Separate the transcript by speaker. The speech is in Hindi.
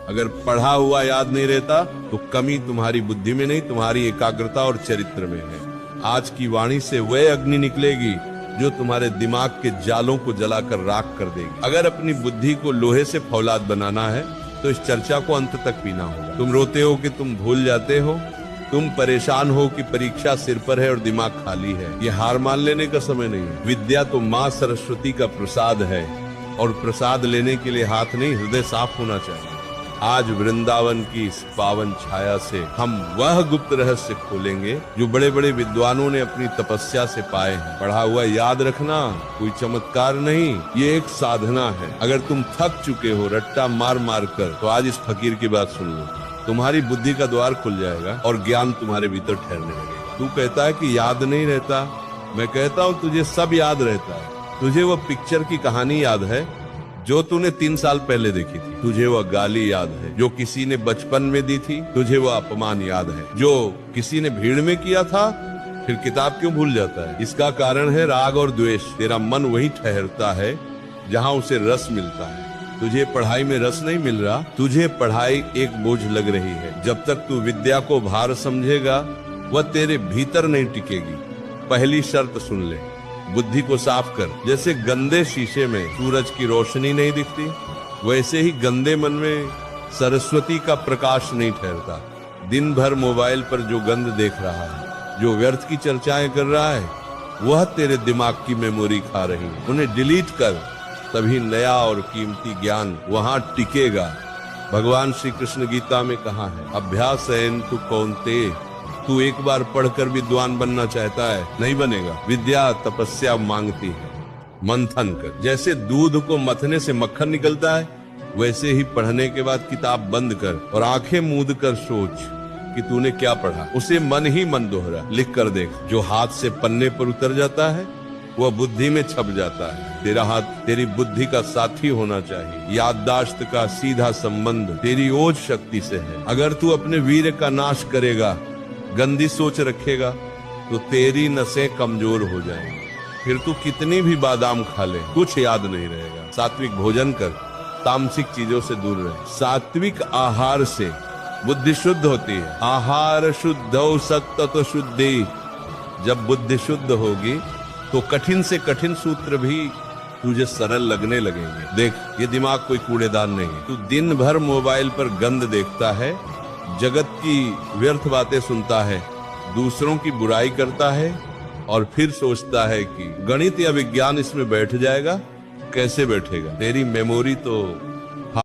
Speaker 1: अगर पढ़ा हुआ याद नहीं रहता तो कमी तुम्हारी बुद्धि में नहीं, तुम्हारी एकाग्रता और चरित्र में है। आज की वाणी से वह अग्नि निकलेगी जो तुम्हारे दिमाग के जालों को जलाकर राख कर देगी। अगर अपनी बुद्धि को लोहे से फौलाद बनाना है तो इस चर्चा को अंत तक पीना होगा। तुम रोते हो कि तुम भूल जाते हो, तुम परेशान हो कि परीक्षा सिर पर है और दिमाग खाली है। ये हार मान लेने का समय नहीं है। विद्या तो माँ सरस्वती का प्रसाद है और प्रसाद लेने के लिए हाथ नहीं, हृदय साफ होना चाहिए। आज वृंदावन की इस पावन छाया से हम वह गुप्त रहस्य खोलेंगे जो बड़े बड़े विद्वानों ने अपनी तपस्या से पाए हैं। पढ़ा हुआ याद रखना कोई चमत्कार नहीं, ये एक साधना है। अगर तुम थक चुके हो रट्टा मार मार कर, तो आज इस फकीर की बात सुन लो। तुम्हारी बुद्धि का द्वार खुल जाएगा और ज्ञान तुम्हारे भीतर ठहरने लगेगा। तू कहता है कि याद नहीं रहता, मैं कहता हूँ तुझे सब याद रहता है। तुझे वो पिक्चर की कहानी याद है जो तूने 3 साल पहले देखी थी। तुझे वह गाली याद है जो किसी ने बचपन में दी थी। तुझे वह अपमान याद है जो किसी ने भीड़ में किया था। फिर किताब क्यों भूल जाता है? इसका कारण है राग और द्वेष। तेरा मन वहीं ठहरता है जहाँ उसे रस मिलता है। तुझे पढ़ाई में रस नहीं मिल रहा, तुझे पढ़ाई एक बोझ लग रही है। जब तक तू विद्या को भार समझेगा वह तेरे भीतर नहीं टिकेगी। पहली शर्त सुन ले, बुद्धि को साफ कर। जैसे गंदे शीशे में सूरज की रोशनी नहीं दिखती, वैसे ही गंदे मन में सरस्वती का प्रकाश नहीं ठहरता। दिन भर मोबाइल पर जो गंद देख रहा है, जो व्यर्थ की चर्चाएं कर रहा है, वह तेरे दिमाग की मेमोरी खा रही है। उन्हें डिलीट कर, तभी नया और कीमती ज्ञान वहां टिकेगा। भगवान श्री कृष्ण गीता में कहा है, अभ्यासेन तु कौन्तेय, तू एक बार पढ़कर विद्वान बनना चाहता है, नहीं बनेगा। विद्या तपस्या मांगती है, मंथन कर। जैसे दूध को मथने से मक्खन निकलता है, वैसे ही पढ़ने के बाद किताब बंद कर और आंखें मूंद कर सोच कि तूने क्या पढ़ा। उसे मन ही मन दोहरा, लिख कर देख। जो हाथ से पन्ने पर उतर जाता है वह बुद्धि में छप जाता है। तेरा हाथ तेरी बुद्धि का साथी होना चाहिए। याददाश्त का सीधा संबंध तेरी ओज शक्ति से है। अगर तू अपने वीर का नाश करेगा, गंदी सोच रखेगा, तो तेरी नसें कमजोर हो जाएंगी। फिर तू कितनी भी बादाम खा ले, कुछ याद नहीं रहेगा। सात्विक भोजन कर, तामसिक चीजों से दूर रहे। सात्विक आहार से बुद्धि शुद्ध होती है। आहार शुद्धौ सत्ततो शुद्धि। जब बुद्धि शुद्ध होगी तो कठिन से कठिन सूत्र भी तुझे सरल लगने लगेंगे। देख, ये दिमाग कोई कूड़ेदान नहीं है। तू दिन भर मोबाइल पर गंद देखता है, जगत की व्यर्थ बातें सुनता है, दूसरों की बुराई करता है और फिर सोचता है कि गणित या विज्ञान इसमें बैठ जाएगा। कैसे बैठेगा? तेरी मेमोरी तो